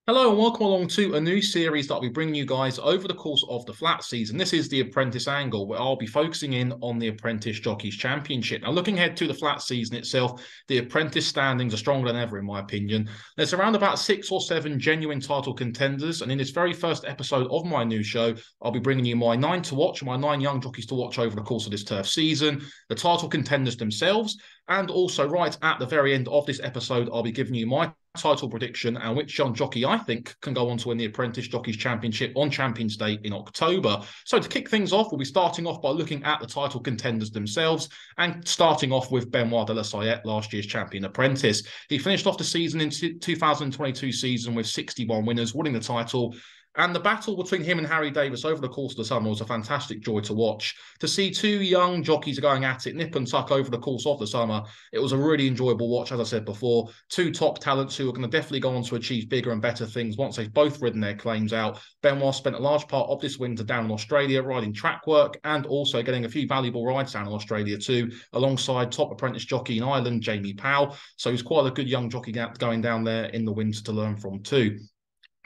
Hello and welcome along to a new series that I'll be bringing you guys over the course of the flat season. This is the Apprentice angle, where I'll be focusing in on the Apprentice Jockeys Championship. Now, looking ahead to the flat season itself, the Apprentice standings are stronger than ever, in my opinion. There's around about 6 or 7 genuine title contenders, and in this very first episode of my new show, I'll be bringing you my 9 to watch, my 9 young jockeys to watch over the course of this turf season, the title contenders themselves, and also right at the very end of this episode, I'll be giving you my title prediction and which young jockey I think can go on to win the Apprentice Jockeys Championship on Champions Day in October. So to kick things off, we'll be starting off by looking at the title contenders themselves and starting off with Benoit de la Sayette, last year's champion apprentice. He finished off the season in 2022 season with 61 winners, winning the title. And the battle between him and Harry Davis over the course of the summer was a fantastic joy to watch. To see two young jockeys going at it, nip and tuck over the course of the summer, it was a really enjoyable watch, as I said before. Two top talents who are going to definitely go on to achieve bigger and better things once they've both ridden their claims out. Benoit spent a large part of this winter down in Australia riding track work and also getting a few valuable rides down in Australia too, alongside top apprentice jockey in Ireland, Jamie Powell. So he's quite a good young jockey going down there in the winter to learn from too.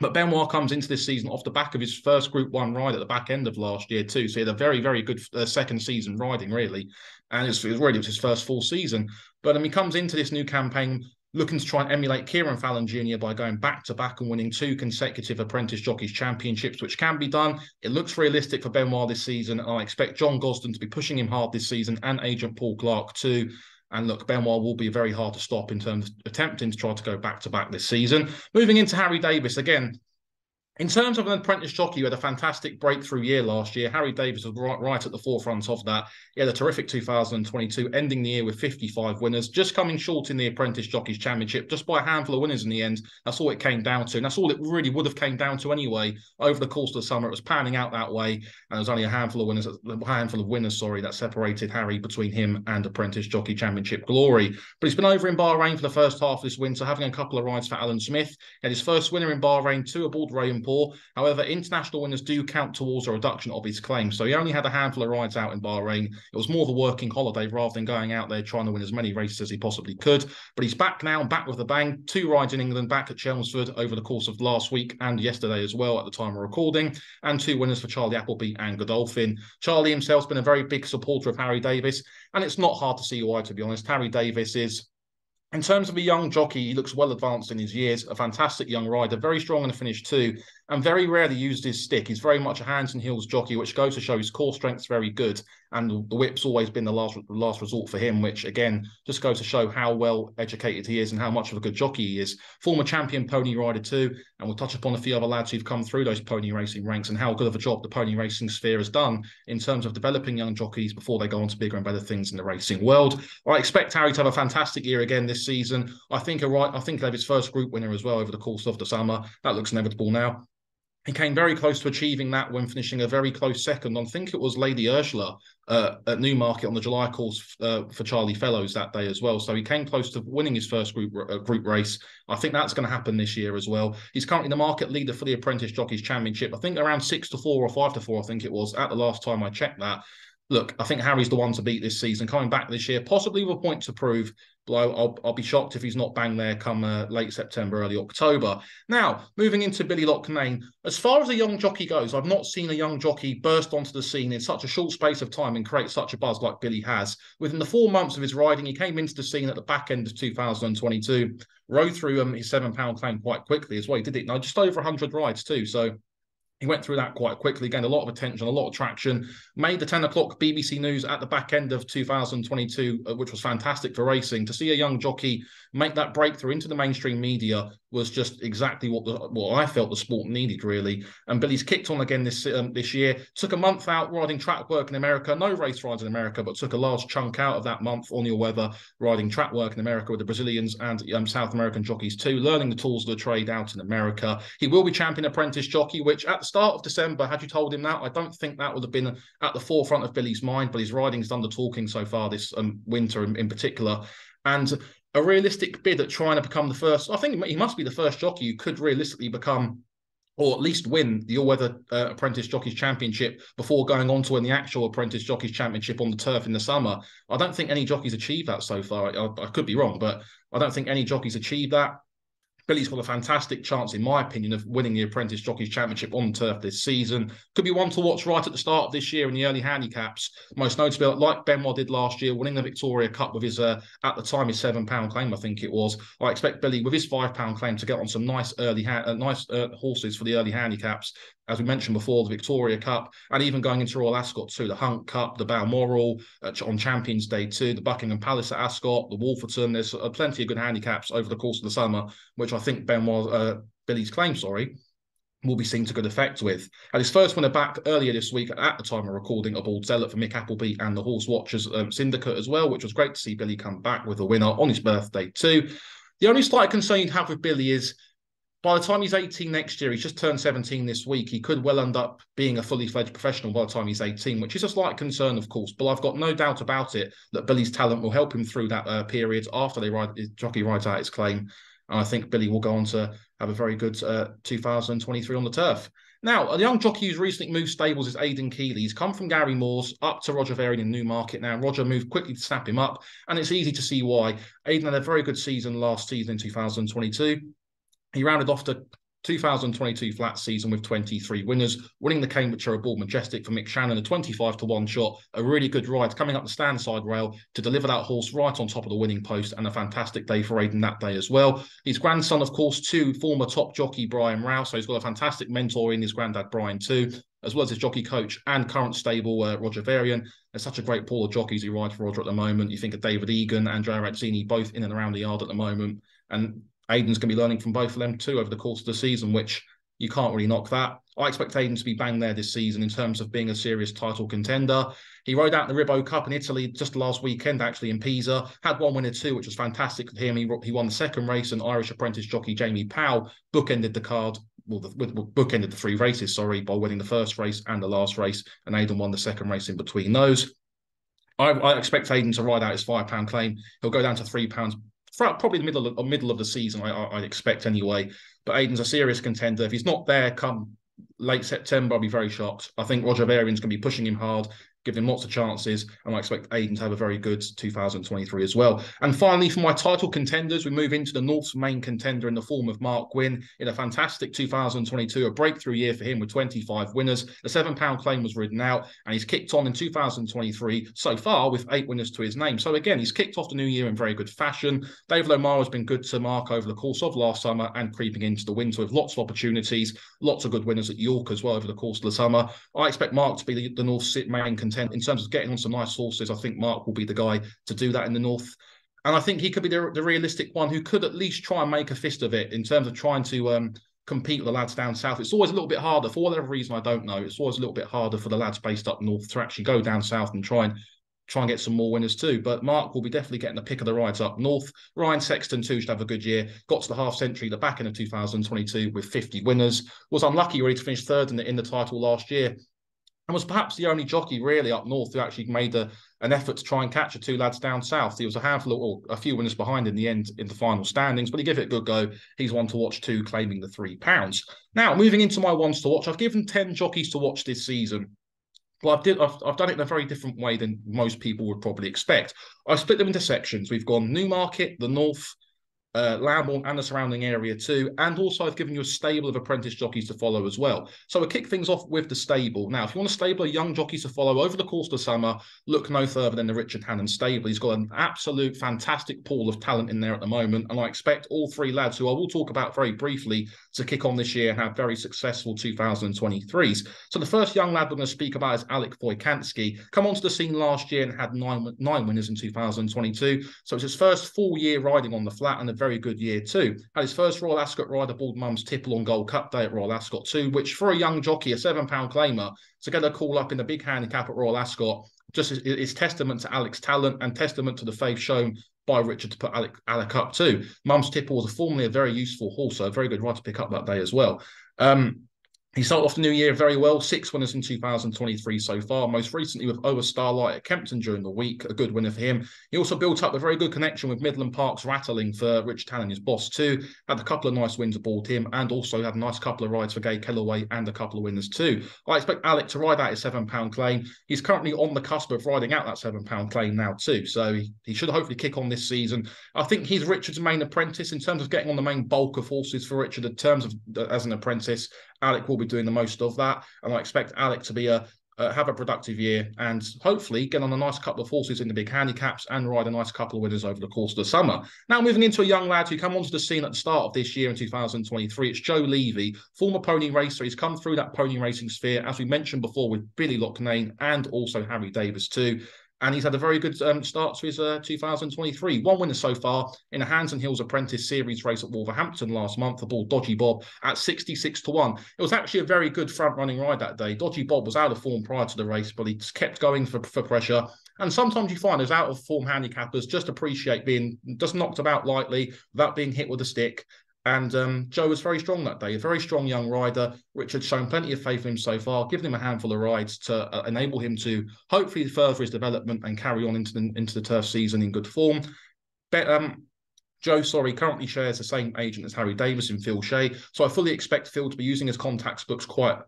But Benoit comes into this season off the back of his first Group 1 ride at the back end of last year too. So he had a very, very good second season riding, really. And it was his first full season. But he comes into this new campaign looking to try and emulate Kieran Fallon Jr. by going back-to-back and winning 2 consecutive Apprentice Jockeys Championships, which can be done. It looks realistic for Benoit this season. And I expect John Gosden to be pushing him hard this season and Agent Paul Clark too. And look, Benoit will be very hard to stop in terms of attempting to try to go back-to-back this season. Moving into Harry Davis, again, in terms of an apprentice jockey who had a fantastic breakthrough year last year, Harry Davis was right at the forefront of that. He had a terrific 2022, ending the year with 55 winners, just coming short in the Apprentice Jockeys Championship, just by a handful of winners in the end. That's all it came down to. And that's all it really would have came down to anyway. Over the course of the summer, it was panning out that way. And there was only a handful of winners, that separated Harry between him and Apprentice Jockey Championship glory. But he's been over in Bahrain for the first half of this winter, having a couple of rides for Alan Smith. He had his first winner in Bahrain, 2 aboard Rayon. However, international winners do count towards a reduction of his claim. So he only had a handful of rides out in Bahrain. It was more of a working holiday rather than going out there trying to win as many races as he possibly could. But he's back now, back with a bang. 2 rides in England, back at Chelmsford over the course of last week and yesterday as well at the time of recording. And 2 winners for Charlie Appleby and Godolphin. Charlie himself's been a very big supporter of Harry Davis. And it's not hard to see why, to be honest. Harry Davis is, in terms of a young jockey, he looks well advanced in his years, a fantastic young rider, very strong in the finish too, and very rarely used his stick. He's very much a hands and heels jockey, which goes to show his core strength's very good, and the whip's always been the last resort for him, which again just goes to show how well educated he is and how much of a good jockey he is. Former champion pony rider too, and we'll touch upon a few other lads who've come through those pony racing ranks and how good of a job the pony racing sphere has done in terms of developing young jockeys before they go on to bigger and better things in the racing world. I expect Harry to have a fantastic year again this season. I think he'll have his first group winner as well over the course of the summer. That looks inevitable now. He came very close to achieving that when finishing a very close second. I think it was Lady Ursula at Newmarket on the July course for Charlie Fellows that day as well. So he came close to winning his first group race. I think that's going to happen this year as well. He's currently the market leader for the Apprentice Jockeys Championship. I think around 6-4 or 5-4, I think it was at the last time I checked that. Look, I think Harry's the one to beat this season, coming back this year, possibly with a point to prove. But I'll be shocked if he's not bang there come late September, early October. Now, moving into Billy Loughnane. As far as a young jockey goes, I've not seen a young jockey burst onto the scene in such a short space of time and create such a buzz like Billy has. Within the 4 months of his riding, he came into the scene at the back end of 2022, rode through his £7 claim quite quickly as well. He did it now, just over 100 rides too, so he went through that quite quickly, gained a lot of attention, a lot of traction, made the 10 o'clock BBC News at the back end of 2022, which was fantastic for racing. To see a young jockey make that breakthrough into the mainstream media was just exactly what I felt the sport needed, really. And Billy's kicked on again this year. Took a month out riding track work in America. No race rides in America, but took a large chunk out of that month on your weather riding track work in America with the Brazilians and South American jockeys too, learning the tools of the trade out in America. He will be champion apprentice jockey, which at the start of December, had you told him that, I don't think that would have been at the forefront of Billy's mind, but his riding's done the talking so far this winter in particular. And a realistic bid at trying to become the first, I think he must be the first jockey who could realistically become, or at least win the all-weather Apprentice Jockeys Championship before going on to win the actual Apprentice Jockeys Championship on the turf in the summer. I don't think any jockeys achieved that so far. I could be wrong, but I don't think any jockeys achieved that. Billy's got a fantastic chance, in my opinion, of winning the Apprentice Jockeys Championship on turf this season. Could be one to watch right at the start of this year in the early handicaps. Most notably, like Benoit did last year, winning the Victoria Cup with his, at the time, his £7 claim, I think it was. I expect Billy, with his £5 claim, to get on some nice horses for the early handicaps. As we mentioned before, the Victoria Cup, and even going into Royal Ascot too, the Hunt Cup, the Balmoral on Champions Day too, the Buckingham Palace at Ascot, the Wolferton. There's plenty of good handicaps over the course of the summer, which I think Billy's claim, will be seen to good effect with. And his first winner back earlier this week, at the time of recording, a Bald Zealot for Mick Appleby and the Horse Watchers Syndicate as well, which was great to see Billy come back with a winner on his birthday too. The only slight concern you'd have with Billy is, by the time he's 18 next year, he's just turned 17 this week, he could well end up being a fully fledged professional by the time he's 18, which is a slight concern, of course. But I've got no doubt about it that Billy's talent will help him through that period after his jockey rides out his claim. And I think Billy will go on to have a very good 2023 on the turf. Now, a young jockey who's recently moved stables is Aiden Key. He's come from Gary Moore's up to Roger Varian in Newmarket now. Roger moved quickly to snap him up, and it's easy to see why. Aiden had a very good season last season in 2022. He rounded off the 2022 flat season with 23 winners, winning the Cambridgeshire Aboard Majestic for Mick Shannon, a 25-1 shot, a really good ride, coming up the stand side rail to deliver that horse right on top of the winning post, and a fantastic day for Aiden that day as well. His grandson, of course, too, former top jockey Brian Rowe, so he's got a fantastic mentor in his granddad Brian too, as well as his jockey coach and current stable Roger Varian. There's such a great pool of jockeys who ride for Roger at the moment. You think of David Egan, Andrea Razzini, both in and around the yard at the moment, and Aiden's going to be learning from both of them too over the course of the season, which you can't really knock that. I expect Aiden to be bang there this season in terms of being a serious title contender. He rode out in the Ribot Cup in Italy just last weekend, actually, in Pisa. Had one winner too, which was fantastic for him. He won the second race, and Irish apprentice jockey Jamie Powell bookended the card. Bookended the three races, by winning the first race and the last race, and Aiden won the second race in between those. I expect Aiden to ride out his £5 claim. He'll go down to £3, probably the middle of the season, I expect anyway. But Aiden's a serious contender. If he's not there come late September, I'll be very shocked. I think Roger Varian's going to be pushing him hard, giving him lots of chances, and I expect Aiden to have a very good 2023 as well. And finally, for my title contenders, we move into the North's main contender in the form of Mark Gwynn in a fantastic 2022, a breakthrough year for him with 25 winners. The £7 claim was ridden out, and he's kicked on in 2023 so far with 8 winners to his name. So again, he's kicked off the new year in very good fashion. David O'Mara has been good to Mark over the course of last summer and creeping into the winter with lots of opportunities, lots of good winners at York as well over the course of the summer. I expect Mark to be the North's main contender in terms of getting on some nice horses. I think Mark will be the guy to do that in the North. And I think he could be the realistic one who could at least try and make a fist of it in terms of trying to compete with the lads down south. It's always a little bit harder, for whatever reason, I don't know. It's always a little bit harder for the lads based up north to actually go down south and try and get some more winners too. But Mark will be definitely getting the pick of the rides up north. Ryan Sexton too should have a good year. Got to the half century, the back end of 2022 with 50 winners. Was unlucky really to finish third in the title last year, and was perhaps the only jockey really up north who actually made an effort to try and catch the two lads down south. He was a handful or a few winners behind in the end in the final standings, but he gave it a good go. He's one to watch too, claiming the £3. Now, moving into my ones to watch, I've given 10 jockeys to watch this season. Well, I've done it in a very different way than most people would probably expect. I've split them into sections. We've gone Newmarket, the North, Lambourn and the surrounding area too, and also I've given you a stable of apprentice jockeys to follow as well. So we'll kick things off with the stable. Now, if you want a stable of young jockeys to follow over the course of the summer, look no further than the Richard Hannon stable. He's got an absolute fantastic pool of talent in there at the moment, and I expect all 3 lads, who I will talk about very briefly, to kick on this year and have very successful 2023s. So the first young lad we're going to speak about is Alec Wojkanski. Come onto the scene last year and had nine winners in 2022. So it's his first full year riding on the flat, and a very good year too. Had his first Royal Ascot ride aboard Mum's Tipple on Gold Cup Day at Royal Ascot too, which for a young jockey, a £7 claimer, to get a call up in the big handicap at Royal Ascot, just is testament to Alec's talent and testament to the faith shown by Richard to put Alec up too. Mum's Tipple was formerly a very useful horse, so a very good ride to pick up that day as well. He started off the new year very well, 6 winners in 2023 so far, most recently with Ower Starlight at Kempton during the week, a good winner for him. He also built up a very good connection with Midland Park's Rattling for Rich Tannon, his boss too, had a couple of nice wins aboard him, and also had a nice couple of rides for Gay Kellaway and a couple of winners too. I expect Alec to ride out his £7 claim. He's currently on the cusp of riding out that £7 claim now too, so he should hopefully kick on this season. I think he's Richard's main apprentice in terms of getting on the main bulk of horses for Richard in terms of as an apprentice. Alec will be doing the most of that, and I expect Alec to be have a productive year and hopefully get on a nice couple of horses in the big handicaps and ride a nice couple of winners over the course of the summer. Now moving into a young lad who came onto the scene at the start of this year in 2023, it's Joe Levy, former pony racer. He's come through that pony racing sphere, as we mentioned before, with Billy Loughnane and also Harry Davis too. And he's had a very good start to his 2023. One winner so far in a Hands and Hills Apprentice Series race at Wolverhampton last month, aboard Dodgy Bob at 66 to 1. It was actually a very good front-running ride that day. Dodgy Bob was out of form prior to the race, but he just kept going for pressure. And sometimes you find those out-of-form handicappers just appreciate being just knocked about lightly without being hit with a stick. And Joe was very strong that day, a very strong young rider. Richard's shown plenty of faith in him so far, given him a handful of rides to enable him to hopefully further his development and carry on into the turf season in good form. Joe, currently shares the same agent as Harry Davis in Phil Shea, so I fully expect Phil to be using his contact book quite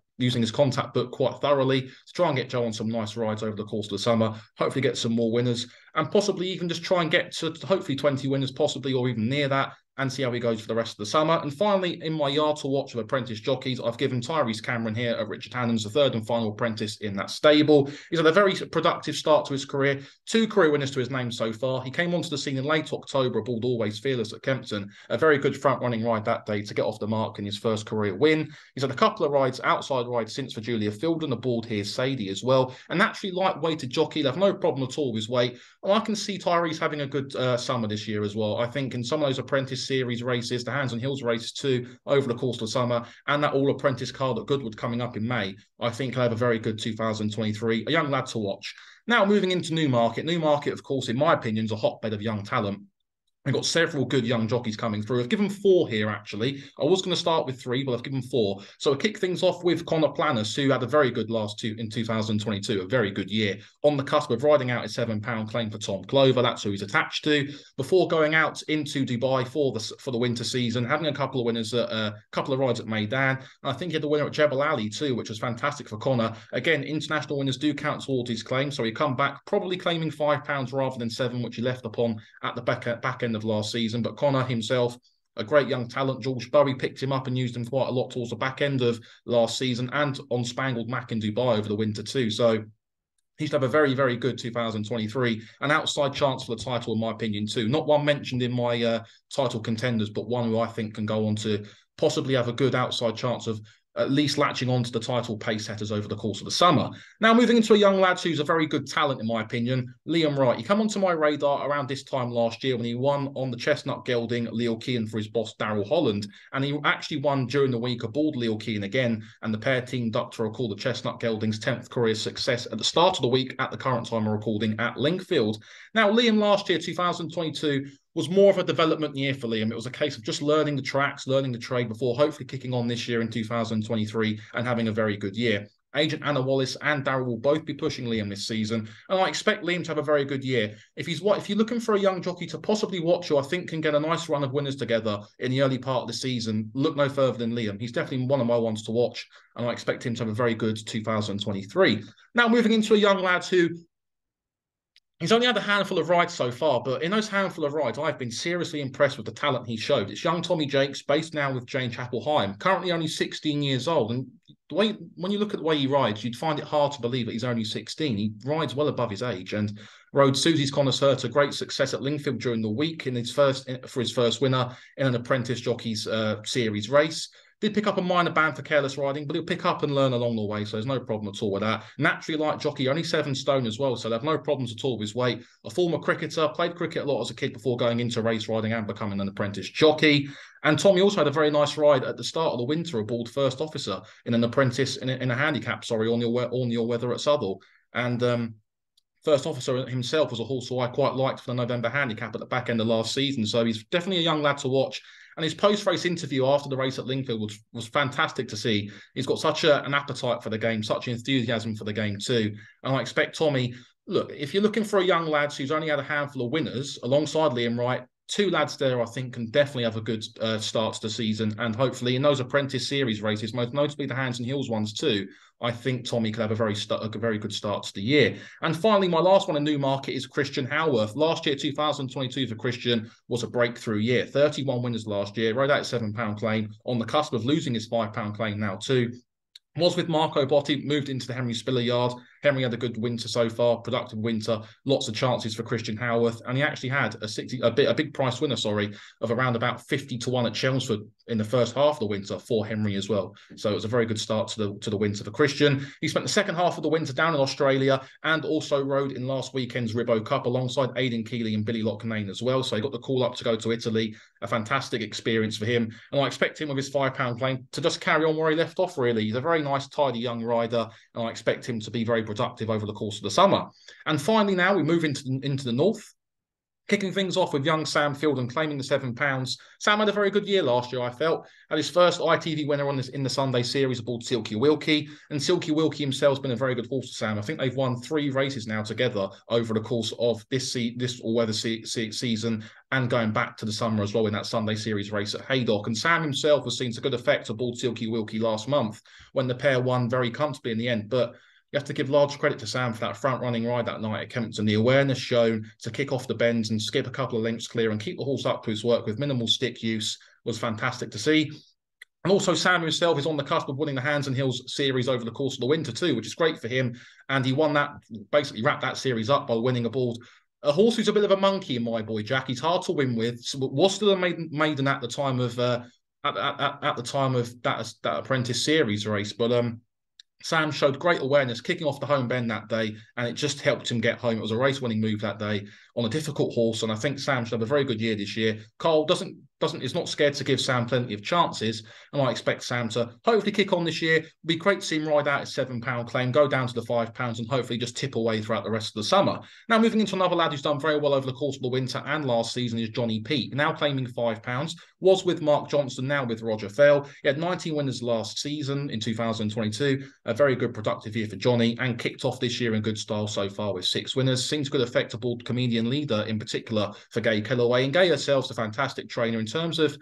thoroughly to try and get Joe on some nice rides over the course of the summer, hopefully get some more winners, and possibly even just try and get to hopefully 20 winners, possibly, or even near that, and see how he goes for the rest of the summer. And finally, in my yard to watch of Apprentice jockeys, I've given Tyrese Cameron here at Richard Tannon's the third and final apprentice in that stable. He's had a very productive start to his career, 2 career winners to his name so far. He came onto the scene in late October aboard Always Fearless at Kempton, a very good front-running ride that day to get off the mark in his first career win. He's had a couple of rides, outside rides since for Julia Fielden aboard here Sadie as well. And naturally light-weighted jockey, he'll have no problem at all with his weight. And I can see Tyrese having a good summer this year as well. I think in some of those Apprentice Series races, the Hands and Hills races too, over the course of the summer, and that all-apprentice card at Goodwood coming up in May, I think he'll have a very good 2023. A young lad to watch. Now moving into Newmarket. Newmarket, of course, in my opinion, is a hotbed of young talent. We've got several good young jockeys coming through. I've given 4 here, actually. I was going to start with 3, but I've given 4. So I'll kick things off with Connor Planas, who had a very good in 2022, a very good year. On the cusp of riding out his £7 claim for Tom Clover. That's who he's attached to. Before going out into Dubai for the winter season, having a couple of winners at a couple of rides at Meydan. And I think he had the winner at Jebel Ali too, which was fantastic for Connor. Again, international winners do count towards his claim, so he come back probably claiming £5 rather than 7, which he left upon at the back end of last season. But Connor himself, a great young talent. George Bowie picked him up and used him quite a lot towards the back end of last season and on Spangled Mac in Dubai over the winter too. So he should have a very, very good 2023. An outside chance for the title, in my opinion, too. Not one mentioned in my title contenders, but one who I think can go on to possibly have a good outside chance of at least latching on to the title pace setters over the course of the summer. Now, moving into a young lad who's a very good talent, in my opinion, Liam Wright. He came onto my radar around this time last year when he won on the Chestnut Gelding Leo Keane for his boss, Darryl Holland. And he actually won during the week aboard Leo Keane again. And the pair teamed up to record the Chestnut Gelding's 10th career success at the start of the week at the current time of recording at Lingfield. Now, Liam last year, 2022, was more of a development year for Liam. It was a case of just learning the tracks, learning the trade before hopefully kicking on this year in 2023 and having a very good year. Agent Anna Wallace and Darryl will both be pushing Liam this season, and I expect Liam to have a very good year. If you're looking for a young jockey to possibly watch who I think can get a nice run of winners together in the early part of the season, look no further than Liam. He's definitely one of my ones to watch, and I expect him to have a very good 2023. Now moving into a young lad who he's only had a handful of rides so far, but in those handful of rides, I've been seriously impressed with the talent he showed. It's young Tommy Jakes, based now with Jane Chapel-Hyam, currently only 16 years old. And when you look at the way he rides, you'd find it hard to believe that he's only 16. He rides well above his age and rode Susie's Connoisseur to great success at Lingfield during the week for his first winner in an Apprentice Jockeys series race. Did pick up a minor ban for careless riding, but he'll pick up and learn along the way, so there's no problem at all with that. Naturally light jockey, only 7 stone as well, so they have no problems at all with his weight. A former cricketer, played cricket a lot as a kid before going into race riding and becoming an apprentice jockey. And Tommy also had a very nice ride at the start of the winter aboard First Officer in an apprentice, in a handicap, on your weather at Southall. And First Officer himself was a horse who I quite liked for the November handicap at the back end of last season. So he's definitely a young lad to watch. And his post-race interview after the race at Lingfield was fantastic to see. He's got such an appetite for the game, such enthusiasm for the game too. And I expect Tommy, look, if you're looking for a young lad who's only had a handful of winners alongside Liam Wright, two lads there, I think, can definitely have a good start to the season. And hopefully in those Apprentice Series races, most notably the Hands and Heels ones too, I think Tommy could have a very good start to the year. And finally, my last one in Newmarket is Christian Howarth. Last year, 2022 for Christian was a breakthrough year. 31 winners last year, rode out £7 claim, on the cusp of losing his £5 claim now too. Was with Marco Botti, moved into the Henry Spiller yard. Henry had a good winter so far, productive winter, lots of chances for Christian Howarth, and he actually had a big price winner, of around about 50-1 at Chelmsford in the first half of the winter for Henry as well. So it was a very good start to the winter for Christian. He spent the second half of the winter down in Australia and also rode in last weekend's Ribbo Cup alongside Aiden Key and Billy Loughnane as well. So he got the call up to go to Italy, a fantastic experience for him. And I expect him with his £5 claim to just carry on where he left off, really. He's a very nice, tidy young rider, and I expect him to be very productive over the course of the summer. And finally, now we move into the north. Kicking things off with young Sam Field and claiming the £7. Sam had a very good year last year, I felt. Had his first ITV winner in the Sunday series aboard Silky Wilkie. And Silky Wilkie himself has been a very good horse to Sam. I think they've won 3 races now together over the course of this all-weather season and going back to the summer as well in that Sunday series race at Haydock. And Sam himself was seen to good effect aboard Silky Wilkie last month when the pair won very comfortably in the end. But you have to give large credit to Sam for that front-running ride that night at Kempton. The awareness shown to kick off the bends and skip a couple of lengths clear and keep the horse up to his work with minimal stick use was fantastic to see. And also Sam himself is on the cusp of winning the Hands and Heels series over the course of the winter too, which is great for him. And he won that, basically wrapped that series up by winning aboard a horse who's a bit of a monkey in my boy Jack. He's hard to win with. So was still a maiden at the time of that Apprentice Series race, but Sam showed great awareness kicking off the home bend that day, and it just helped him get home. It was a race-winning move that day on a difficult horse, and I think Sam should have a very good year this year. Carl is not scared to give Sam plenty of chances, and I expect Sam to hopefully kick on this year. It'd be great to see him ride out his £7 claim, go down to the £5, and hopefully just tip away throughout the rest of the summer. Now, moving into another lad who's done very well over the course of the winter and last season is Johnny P. Now claiming £5, was with Mark Johnston, now with Roger Fell. He had 19 winners last season in 2022. A very good productive year for Johnny, and kicked off this year in good style so far with 6 winners. Seems good effect aboard Comedian Leader in particular for Gay Kellaway, and Gay herself's a fantastic trainer in terms of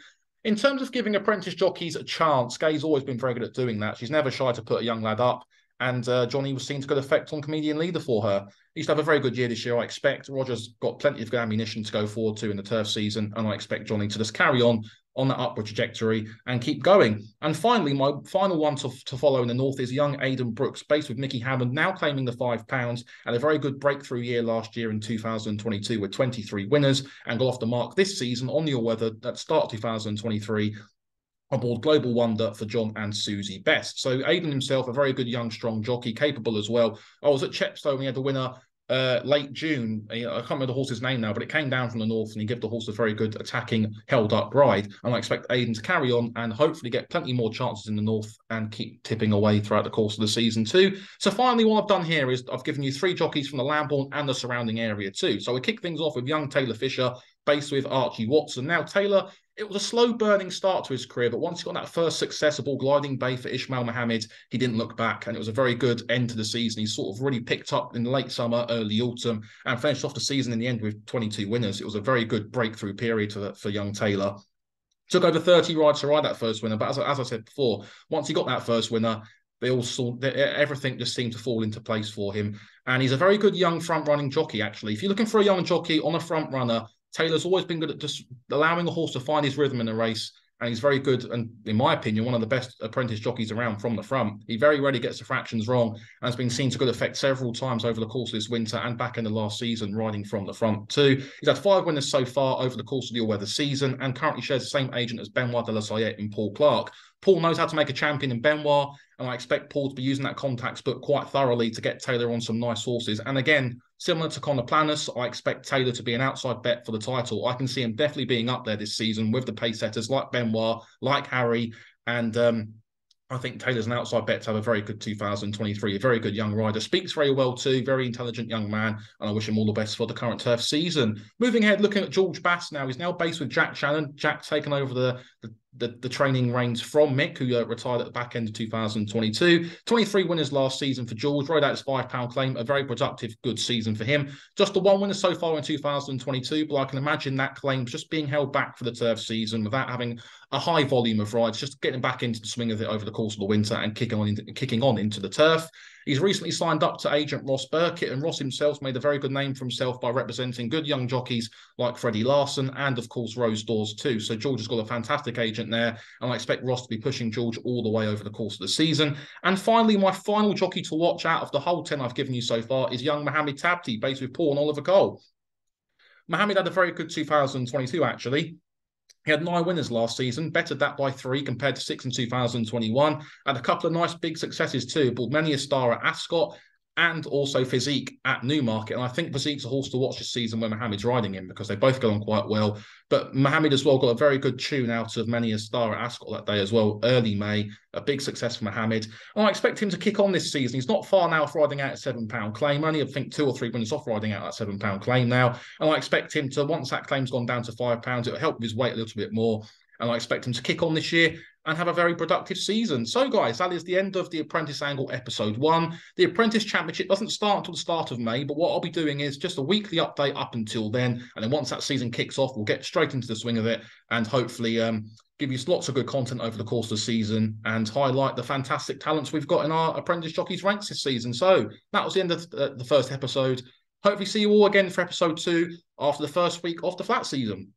giving apprentice jockeys a chance. Gay's always been very good at doing that. She's never shy to put a young lad up, and Johnny was seen to good effect on Comedian Leader for her. He used to have a very good year this year, I expect. Roger's got plenty of good ammunition to go forward to in the turf season, and I expect Johnny to just carry on that upward trajectory and keep going. And finally, my final one to follow in the north is young Aidan Brooks, based with Mickey Hammond, now claiming the £5, and a very good breakthrough year last year in 2022 with 23 winners, and got off the mark this season on the all-weather at start of 2023 aboard Global Wonder for John and Susie Best. So Aiden himself, a very good young, strong jockey, capable as well. I was at Chepstow and he had the winner late June. I can't remember the horse's name now, but it came down from the north and he gave the horse a very good attacking, held-up ride. And I expect Aiden to carry on and hopefully get plenty more chances in the north and keep tipping away throughout the course of the season too. So finally, what I've done here is I've given you 3 jockeys from the Lambourn and the surrounding area too. So we kick things off with young Taylor Fisher, based with Archie Watson. Now, Taylor, it was a slow-burning start to his career, but once he got that first successful gliding bay for Ishmael Mohammed, he didn't look back, and it was a very good end to the season. He sort of really picked up in the late summer, early autumn, and finished off the season in the end with 22 winners. It was a very good breakthrough period for young Taylor. Took over 30 rides to ride that first winner, but as I said before, once he got that first winner, everything just seemed to fall into place for him. And he's a very good young front-running jockey, actually. If you're looking for a young jockey on a front runner, Taylor's always been good at just allowing a horse to find his rhythm in a race, and he's very good, and in my opinion, one of the best apprentice jockeys around from the front. He very rarely gets the fractions wrong, and has been seen to good effect several times over the course of this winter and back in the last season, riding from the front too. He's had 5 winners so far over the course of the all-weather season, and currently shares the same agent as Benoit de la Sayette in Paul Clark. Paul knows how to make a champion in Benoit, and I expect Paul to be using that contacts book quite thoroughly to get Taylor on some nice horses. And again, similar to Conor Planus, I expect Taylor to be an outside bet for the title. I can see him definitely being up there this season with the pace setters like Benoit, like Harry, and I think Taylor's an outside bet to have a very good 2023, a very good young rider. Speaks very well too, very intelligent young man, and I wish him all the best for the current turf season. Moving ahead, looking at George Bass now. He's now based with Jack Shannon. Jack's taken over the training reins from Mick, who retired at the back end of 2022. 23 winners last season for George. Rode out his £5 claim. A very productive, good season for him. Just the one winner so far in 2022, but I can imagine that claim's just being held back for the turf season without having a high volume of rides, just getting back into the swing of it over the course of the winter and kicking on into the turf. He's recently signed up to agent Ross Burkett, and Ross himself made a very good name for himself by representing good young jockeys like Freddie Larson and, of course, Rose Dawes too. So George has got a fantastic agent there, and I expect Ross to be pushing George all the way over the course of the season. And finally, my final jockey to watch out of the whole 10 I've given you so far is young Mohamed Tabti, based with Paul and Oliver Cole. Mohamed had a very good 2022, actually. He had 9 winners last season, bettered that by 3 compared to 6 in 2021. Had a couple of nice big successes too, pulled many a star at Ascot and also Physique at Newmarket. And I think Physique's a horse to watch this season when Mohamed's riding him, because they both go on quite well. But Mohamed as well got a very good tune out of many a star at Ascot that day as well, early May. A big success for Mohamed. And I expect him to kick on this season. He's not far now off riding out at £7 claim. Only, I think, 2 or 3 winners off riding out at £7 claim now. And I expect him to, once that claim's gone down to £5, it'll help with his weight a little bit more. And I expect him to kick on this year and have a very productive season. So, guys, that is the end of the Apprentice Angle episode 1. The Apprentice Championship doesn't start until the start of May, but what I'll be doing is just a weekly update up until then. And then once that season kicks off, we'll get straight into the swing of it and hopefully give you lots of good content over the course of the season and highlight the fantastic talents we've got in our Apprentice Jockeys ranks this season. So that was the end of the first episode. Hopefully see you all again for episode 2 after the first week of the flat season.